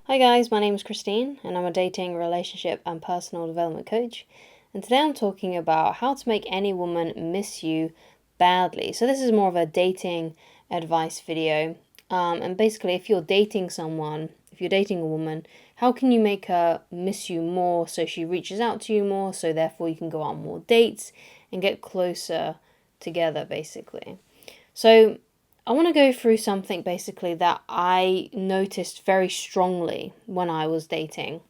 Hi guys, my name is Christine and I'm a dating, relationship and personal development coach. And today I'm talking about how to make any woman miss you badly. So this is more of a dating advice video. And basically if you're dating someone, if you're dating a woman, how can you make her miss you more so she reaches out to you more, so therefore you can go on more dates and get closer together basically. So I want to go through something basically that I noticed very strongly when I was dating.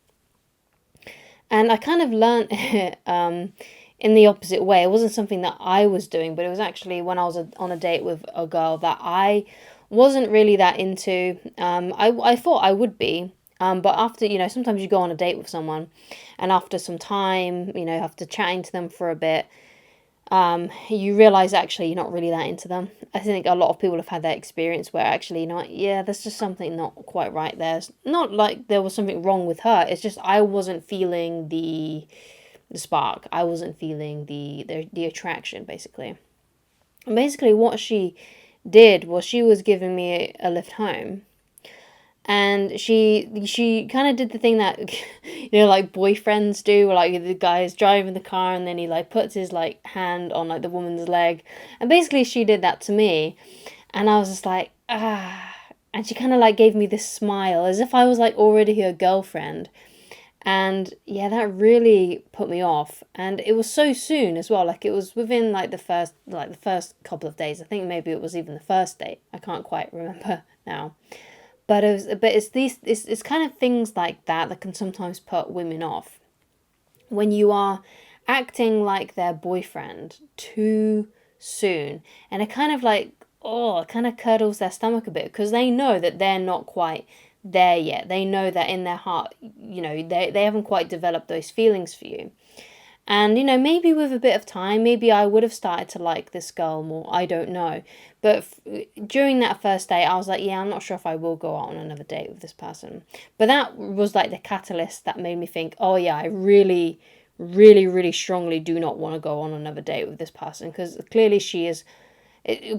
And I kind of learned it in the opposite way. It wasn't something that I was doing, but it was actually when I was on a date with a girl that I wasn't really that into. I thought I would be. But after, sometimes you go on a date with someone and after some time, after chatting to them for a bit, you realize actually you're not really that into them. I think a lot of people have had that experience where actually, yeah, there's just something not quite right there. It's not like there was something wrong with her. It's just I wasn't feeling the spark. I wasn't feeling the attraction basically. And basically what she did was she was giving me a lift home. And she kind of did the thing that like boyfriends do, where like the guy is driving the car and then he like puts his like hand on like the woman's leg, and basically she did that to me, and I was just like and she kind of like gave me this smile as if I was like already her girlfriend, and yeah, that really put me off, and it was so soon as well. Like it was within like the first couple of days. I think maybe it was even the first date. I can't quite remember now. But it's kind of things like that that can sometimes put women off. When you are acting like their boyfriend too soon, and it kind of like, it kind of curdles their stomach a bit because they know that they're not quite there yet. They know that in their heart, they haven't quite developed those feelings for you. And, maybe with a bit of time, maybe I would have started to like this girl more. I don't know. But during that first date, I was like, yeah, I'm not sure if I will go out on another date with this person. But that was like the catalyst that made me think, oh, yeah, I really, really, really strongly do not want to go on another date with this person. Because clearly she is,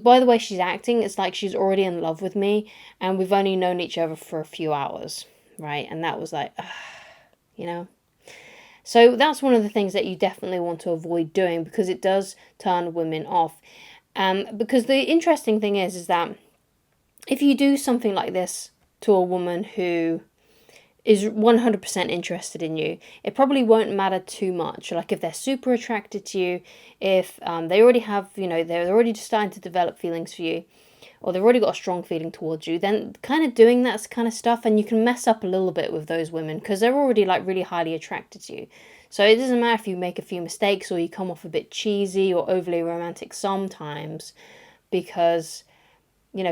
by the way she's acting, it's like she's already in love with me. And we've only known each other for a few hours, right? And that was like, you know. So that's one of the things that you definitely want to avoid doing because it does turn women off. Because the interesting thing is that if you do something like this to a woman who is 100% interested in you, it probably won't matter too much. Like if they're super attracted to you, if they already have, they're already just starting to develop feelings for you, or they've already got a strong feeling towards you, then kind of doing that kind of stuff, and you can mess up a little bit with those women because they're already like really highly attracted to you. So it doesn't matter if you make a few mistakes or you come off a bit cheesy or overly romantic sometimes, because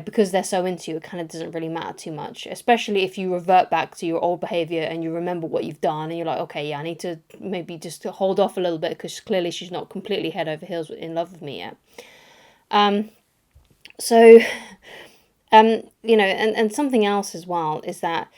because they're so into you, it kind of doesn't really matter too much, especially if you revert back to your old behavior and you remember what you've done and you're like, okay, yeah, I need to maybe just hold off a little bit because clearly she's not completely head over heels in love with me yet. So and something else as well is that,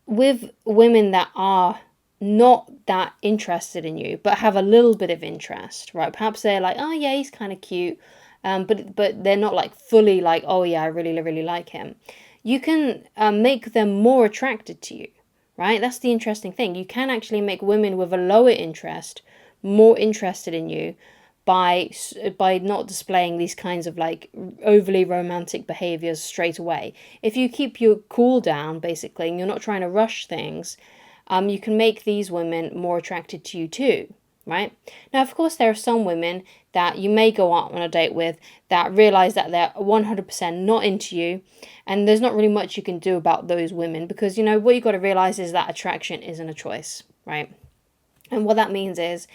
with women that are not that interested in you, but have a little bit of interest, right? Perhaps they're like, oh yeah, he's kind of cute, but they're not like fully like, oh yeah, I really, really like him. You can make them more attracted to you, right? That's the interesting thing. You can actually make women with a lower interest more interested in you by not displaying these kinds of like overly romantic behaviors straight away. If you keep your cool down basically and you're not trying to rush things, you can make these women more attracted to you too, right? Now, of course, there are some women that you may go out on a date with that realize that they're 100% not into you, and there's not really much you can do about those women because, what you got to realize is that attraction isn't a choice, right? And what that means is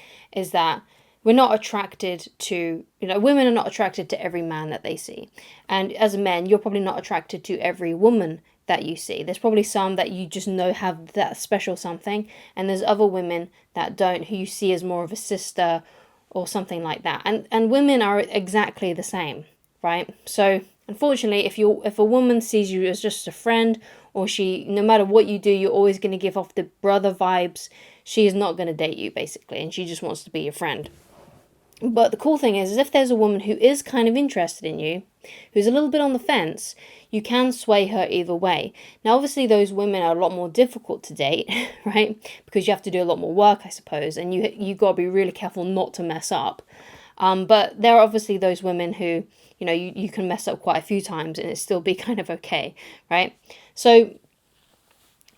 that we're not attracted to, women are not attracted to every man that they see. And as men, you're probably not attracted to every woman that you see. There's probably some that you just know have that special something, and there's other women that don't, who you see as more of a sister or something like that. And women are exactly the same, right? So unfortunately, if a woman sees you as just a friend, or no matter what you do, you're always going to give off the brother vibes, she is not going to date you basically, and she just wants to be your friend. But the cool thing is if there's a woman who is kind of interested in you, who's a little bit on the fence, you can sway her either way. Now, obviously, those women are a lot more difficult to date, right? Because you have to do a lot more work, I suppose, and you got to be really careful not to mess up. But there are obviously those women who, you can mess up quite a few times and it still be kind of okay, right? So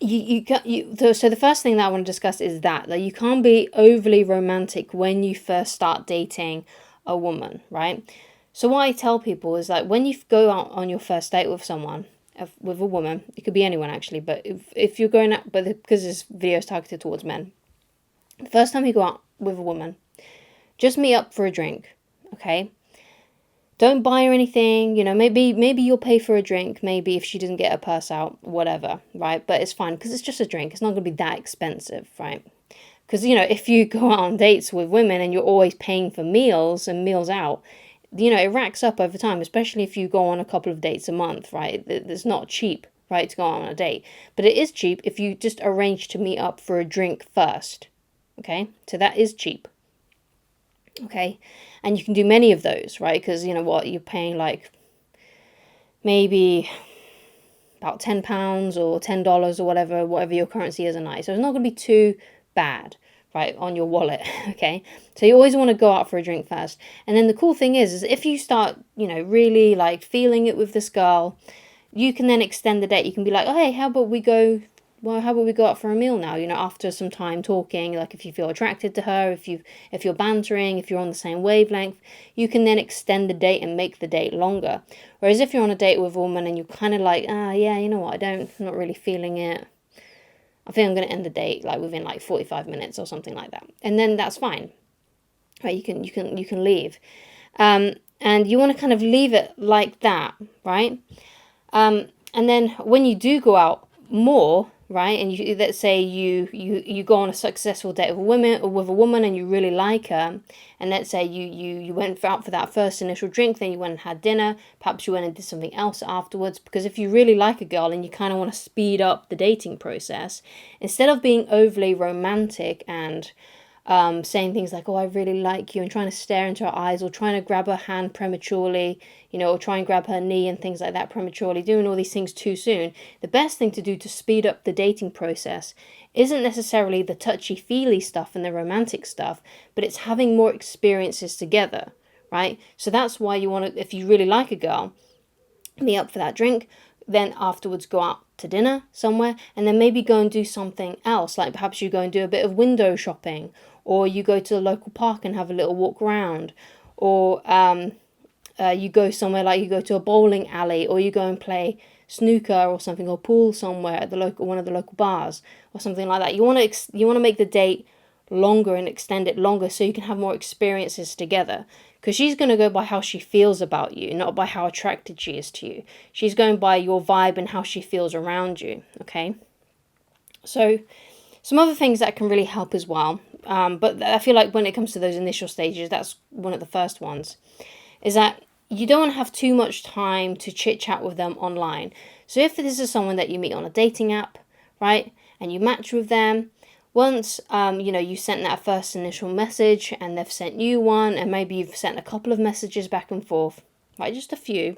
so the first thing that I want to discuss is that you can't be overly romantic when you first start dating a woman, right? So what I tell people is that when you go out on your first date with someone, with a woman, it could be anyone actually, but if you're going out, but because this video is targeted towards men, the first time you go out with a woman, just meet up for a drink, okay? Don't buy her anything, maybe you'll pay for a drink, maybe if she doesn't get her purse out, whatever, right? But it's fine, because it's just a drink. It's not going to be that expensive, right? Because, if you go out on dates with women and you're always paying for meals and meals out, it racks up over time, especially if you go on a couple of dates a month, right? It's not cheap, right, to go on a date. But it is cheap if you just arrange to meet up for a drink first, okay? So that is cheap. Okay, and you can do many of those, right? Because you're paying like maybe about £10 or $10 or whatever your currency is a night. So it's not going to be too bad, right, on your wallet. Okay, so you always want to go out for a drink first. And then the cool thing is if you start, really like feeling it with this girl, you can then extend the date. You can be like, oh, hey, how about we go out for a meal now, after some time talking, like if you feel attracted to her, if you're bantering, if you're on the same wavelength, you can then extend the date and make the date longer. Whereas if you're on a date with a woman and you're kind of like, yeah, you know what, I'm not really feeling it, I think I'm going to end the date like within like 45 minutes or something like that. And then that's fine, right? You can leave. And you want to kind of leave it like that, right? And then when you do go out more, right, and let's say you go on a successful date with a woman and you really like her, and let's say you went out for that first initial drink, then you went and had dinner, perhaps you went and did something else afterwards, because if you really like a girl and you kind of want to speed up the dating process, instead of being overly romantic and saying things like, oh, I really like you, and trying to stare into her eyes, or trying to grab her hand prematurely, or try and grab her knee and things like that prematurely, doing all these things too soon, the best thing to do to speed up the dating process isn't necessarily the touchy-feely stuff and the romantic stuff, but it's having more experiences together, right? So that's why you want to, if you really like a girl, meet up for that drink, then afterwards go out to dinner somewhere, and then maybe go and do something else, like perhaps you go and do a bit of window shopping, or you go to the local park and have a little walk around, or you go somewhere, like you go to a bowling alley, or you go and play snooker or something, or pool somewhere at one of the local bars or something like that. You want to make the date longer and extend it longer so you can have more experiences together, because she's going to go by how she feels about you, not by how attracted she is to you. She's going by your vibe and how she feels around you, okay? So some other things that can really help as well, but I feel like when it comes to those initial stages, that's one of the first ones, is that you don't want to have too much time to chit chat with them online. So if this is someone that you meet on a dating app, right, and you match with them, once you sent that first initial message and they've sent you one, and maybe you've sent a couple of messages back and forth, right, just a few,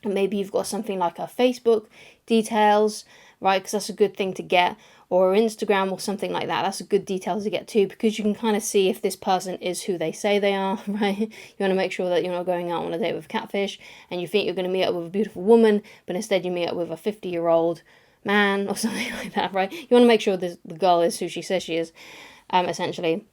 and maybe you've got something like her Facebook details, right, because that's a good thing to get, or Instagram or something like that. That's a good detail to get too, because you can kind of see if this person is who they say they are, right? You want to make sure that you're not going out on a date with catfish and you think you're going to meet up with a beautiful woman, but instead you meet up with a 50-year-old man or something like that, right? You want to make sure the girl is who she says she is, essentially.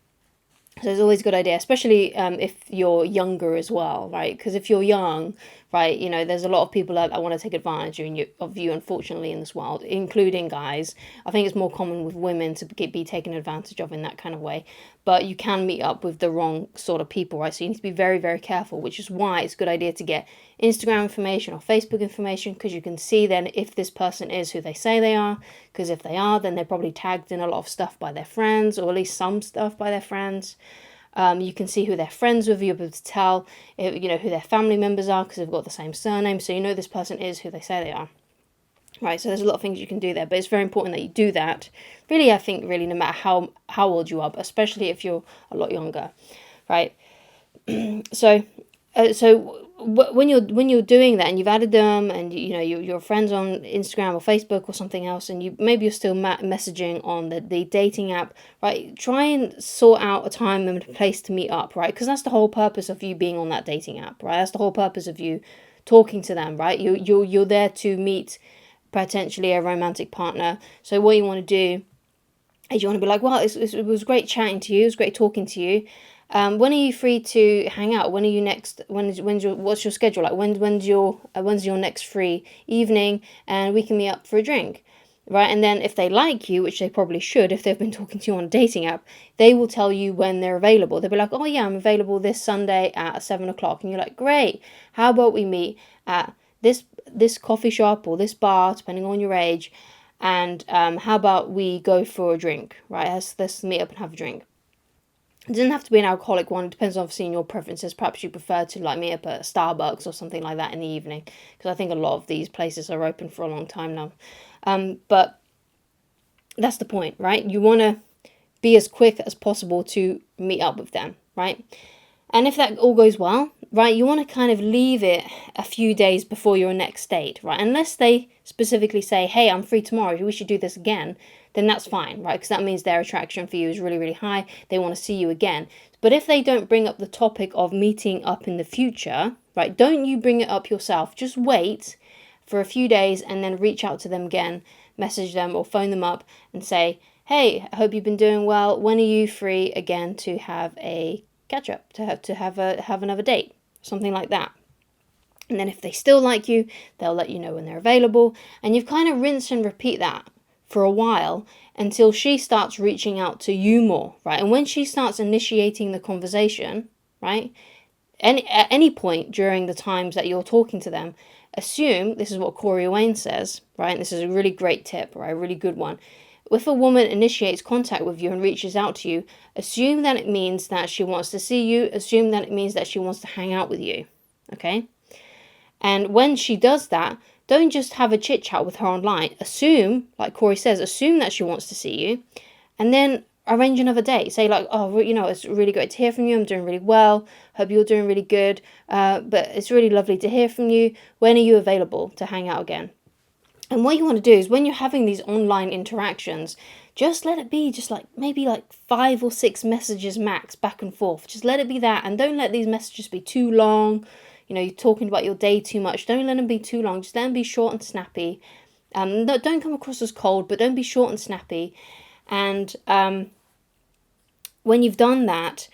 So it's always a good idea, especially if you're younger as well, right? Because if you're young, right, there's a lot of people that want to take advantage of you, unfortunately, in this world, including guys. I think it's more common with women to be taken advantage of in that kind of way. But you can meet up with the wrong sort of people, right? So you need to be very, very careful, which is why it's a good idea to get Instagram information or Facebook information, because you can see then if this person is who they say they are. Because if they are, then they're probably tagged in a lot of stuff by their friends, or at least some stuff by their friends. You can see who they're friends with. You'll be able to tell, who their family members are, because they've got the same surname. So this person is who they say they are. Right, so there's a lot of things you can do there, but it's very important that you do that. Really, I think, no matter how old you are, but especially if you're a lot younger, right? So when you're doing that and you've added them, and you know your friends on Instagram or Facebook or something else, and maybe you're still messaging on the dating app, right? Try and sort out a time and a place to meet up, right? Because that's the whole purpose of you being on that dating app, right? That's the whole purpose of you talking to them, right? You're there to meet potentially a romantic partner. So what you want to do is you want to be like, well, it was great chatting to you, it was great talking to you. When are you free to hang out? When are you next? What's your schedule like? When's your next free evening? And we can meet up for a drink, right? And then if they like you, which they probably should, if they've been talking to you on a dating app, they will tell you when they're available. They'll be like, oh yeah, I'm available this Sunday at 7 o'clock, and you're like, great. How about we meet at this coffee shop or this bar, depending on your age, and how about we go for a drink, right? Let's meet up and have a drink. It doesn't have to be an alcoholic one. It depends obviously on your preferences. Perhaps you prefer to like meet up at Starbucks or something like that in the evening, because I think a lot of these places are open for a long time now. But that's the point, right? You want to be as quick as possible to meet up with them, right? And if that all goes well, right, you want to kind of leave it a few days before your next date, right? Unless they specifically say, hey, I'm free tomorrow, we should do this again, then that's fine, right? Because that means their attraction for you is really, really high. They want to see you again. But if they don't bring up the topic of meeting up in the future, right, don't you bring it up yourself. Just wait for a few days and then reach out to them again, message them or phone them up and say, hey, I hope you've been doing well. When are you free again to have a catch up, to have another date, something like that? And then if they still like you, they'll let you know when they're available, and you've kind of rinse and repeat that for a while until she starts reaching out to you more, right? And when she starts initiating the conversation, right, at any point during the times that you're talking to them, assume, this is what Corey Wayne says, right, and this is a really great tip, right, a really good one. If a woman initiates contact with you and reaches out to you, assume that it means that she wants to see you, assume that it means that she wants to hang out with you, okay? And when she does that, don't just have a chit chat with her online. Assume, like Corey says, assume that she wants to see you, and then arrange another date. Say like, oh, you know, it's really great to hear from you. I'm doing really well. Hope you're doing really good. But it's really lovely to hear from you. When are you available to hang out again? And what you want to do is when you're having these online interactions, just let it be just like maybe like 5 or 6 messages max back and forth. Just let it be that, and don't let these messages be too long. You know, you're talking about your day too much. Don't let them be too long. Just let them be short and snappy. Don't come across as cold, but don't be short and snappy. And when you've done that,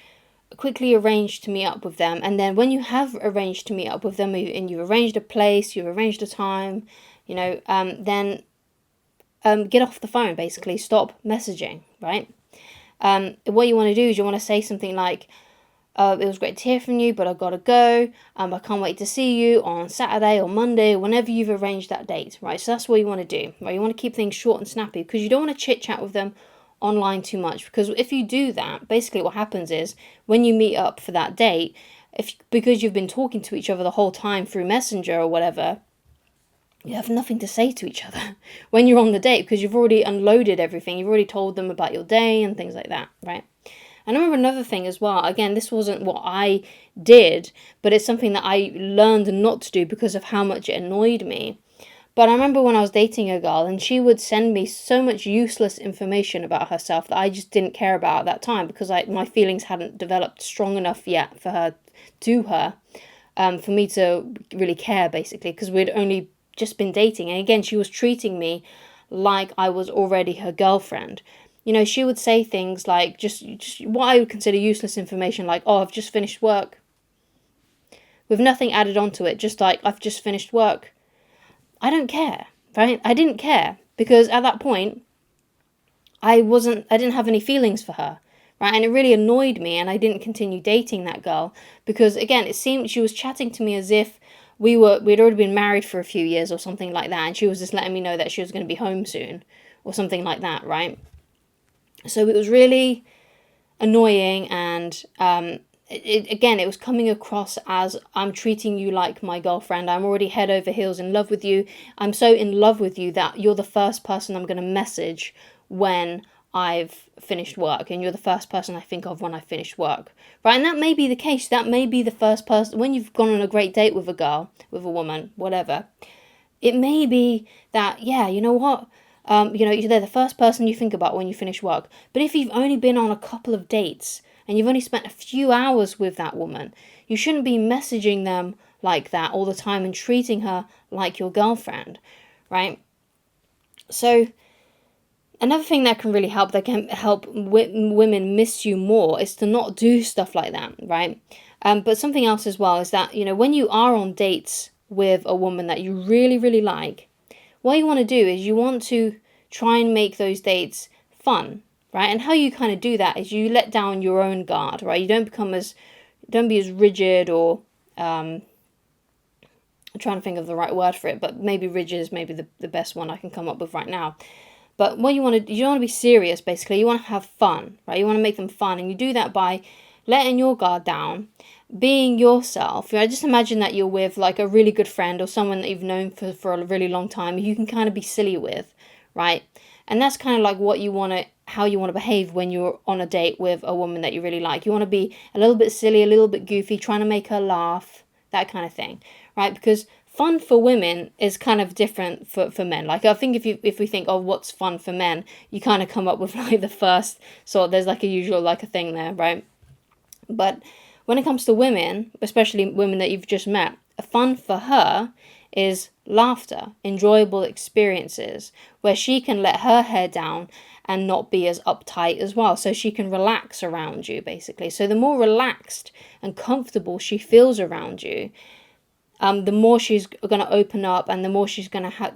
quickly arrange to meet up with them. And then when you have arranged to meet up with them and you've arranged a place, you've arranged a time, you know, then get off the phone, basically. Stop messaging, right? What you want to do is you want to say something like, it was great to hear from you, but I've got to go. I can't wait to see you on Saturday or Monday, whenever you've arranged that date, right? So that's what you want to do, right? You want to keep things short and snappy, because you don't want to chit-chat with them online too much, because if you do that, basically what happens is when you meet up for that date, because you've been talking to each other the whole time through Messenger or whatever, you have nothing to say to each other when you're on the date, because you've already unloaded everything. You've already told them about your day and things like that, right? And I remember another thing as well. Again, this wasn't what I did, but it's something that I learned not to do because of how much it annoyed me. But I remember when I was dating a girl, and she would send me so much useless information about herself that I just didn't care about at that time, because my feelings hadn't developed strong enough yet for me to really care, basically, because we'd only just been dating. And again, she was treating me like I was already her girlfriend. You know, she would say things like just what I would consider useless information, like, oh, I've just finished work, with nothing added onto it, just like, I've just finished work. I don't care, right? I didn't care, because at that point, I didn't have any feelings for her, right? And it really annoyed me, and I didn't continue dating that girl, because again, it seemed she was chatting to me as if we'd already been married for a few years or something like that, and she was just letting me know that she was going to be home soon, or something like that, right? So it was really annoying, and it was coming across as, I'm treating you like my girlfriend. I'm already head over heels in love with you. I'm so in love with you that you're the first person I'm going to message when I've finished work, and you're the first person I think of when I finished work, right? And that may be the case. That may be the first person, when you've gone on a great date with a girl, with a woman, whatever. It may be that, yeah, you know what? They're the first person you think about when you finish work. But if you've only been on a couple of dates and you've only spent a few hours with that woman, you shouldn't be messaging them like that all the time and treating her like your girlfriend, right? So another thing that can really help, that can help women miss you more, is to not do stuff like that, right? But something else as well is that, when you are on dates with a woman that you really, really like, what you want to do is you want to try and make those dates fun, right? And how you kind of do that is you let down your own guard, right? You don't be as rigid, or I'm trying to think of the right word for it, but maybe rigid is maybe the best one I can come up with right now. But what you don't want to be serious, basically. You want to have fun, right? You want to make them fun, and you do that by letting your guard down, being yourself. Just imagine that you're with like a really good friend or someone that you've known for a really long time, you can kind of be silly with, right? And that's kind of like how you want to behave when you're on a date with a woman that you really like. You want to be a little bit silly, a little bit goofy, trying to make her laugh, that kind of thing, right? Because fun for women is kind of different for men. Like, I think if we think, oh, what's fun for men, you kind of come up with like the first sort. There's like a usual like a thing there, right? But when it comes to women, especially women that you've just met, fun for her is laughter, enjoyable experiences, where she can let her hair down and not be as uptight as well. So she can relax around you, basically. So the more relaxed and comfortable she feels around you, the more she's going to open up, and the more she's going to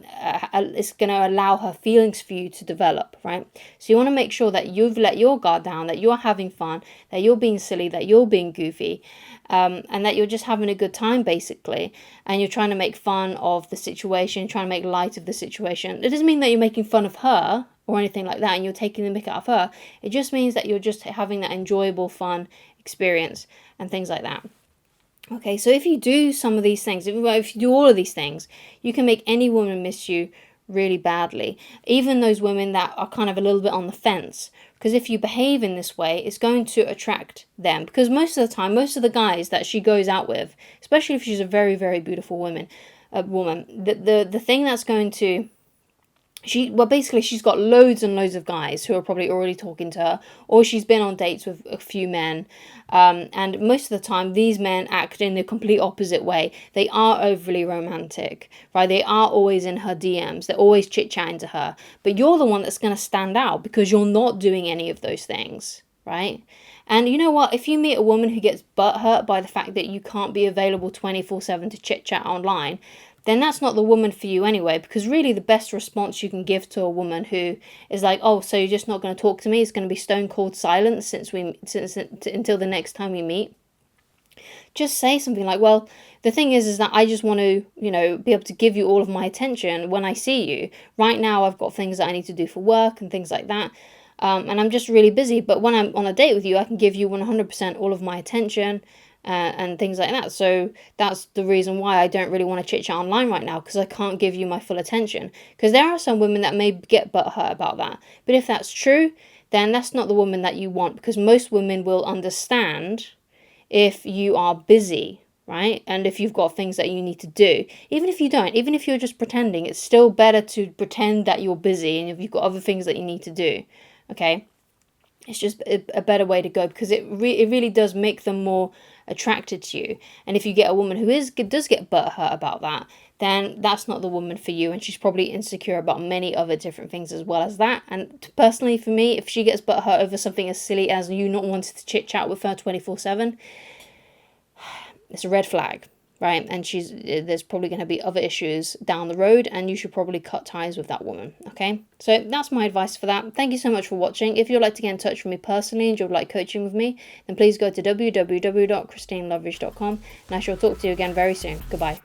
it's going to allow her feelings for you to develop, right? So you want to make sure that you've let your guard down, that you're having fun, that you're being silly, that you're being goofy, and that you're just having a good time, basically. And you're trying to make fun of the situation, trying to make light of the situation. It doesn't mean that you're making fun of her or anything like that, and you're taking the mick out of her. It just means that you're just having that enjoyable, fun experience and things like that. Okay, so if you do some of these things, if you do all of these things, you can make any woman miss you really badly. Even those women that are kind of a little bit on the fence. Because if you behave in this way, it's going to attract them. Because most of the time, most of the guys that she goes out with, especially if she's a very, very beautiful woman, the thing that's going to... basically she's got loads and loads of guys who are probably already talking to her, or she's been on dates with a few men, and most of the time these men act in the complete opposite way. They are overly romantic, right? They are always in her DMs, they're always chit-chatting to her, but you're the one that's going to stand out because you're not doing any of those things, right? And you know what, if you meet a woman who gets butthurt by the fact that you can't be available 24/7 to chit-chat online, then that's not the woman for you anyway. Because really the best response you can give to a woman who is like, oh, so you're just not going to talk to me, it's going to be stone cold silence until the next time we meet. Just say something like, well, the thing is that I just want to, be able to give you all of my attention when I see you. Right now I've got things that I need to do for work and things like that. And I'm just really busy. But when I'm on a date with you, I can give you 100% all of my attention. And things like that. So that's the reason why I don't really want to chit chat online right now, because I can't give you my full attention. Because there are some women that may get butthurt about that. But if that's true, then that's not the woman that you want, because most women will understand if you are busy, right? And if you've got things that you need to do. Even if you don't, even if you're just pretending, it's still better to pretend that you're busy and if you've got other things that you need to do, okay? It's just a better way to go, because it really does make them more attracted to you. And if you get a woman who does get butthurt about that, then that's not the woman for you, and she's probably insecure about many other different things as well as that. And personally for me, if she gets butthurt over something as silly as you not wanting to chit chat with her 24/7, it's a red flag, right? And there's probably going to be other issues down the road, and you should probably cut ties with that woman, okay? So that's my advice for that. Thank you so much for watching. If you'd like to get in touch with me personally and you'd like coaching with me, then please go to www.christineloveridge.com, and I shall talk to you again very soon. Goodbye.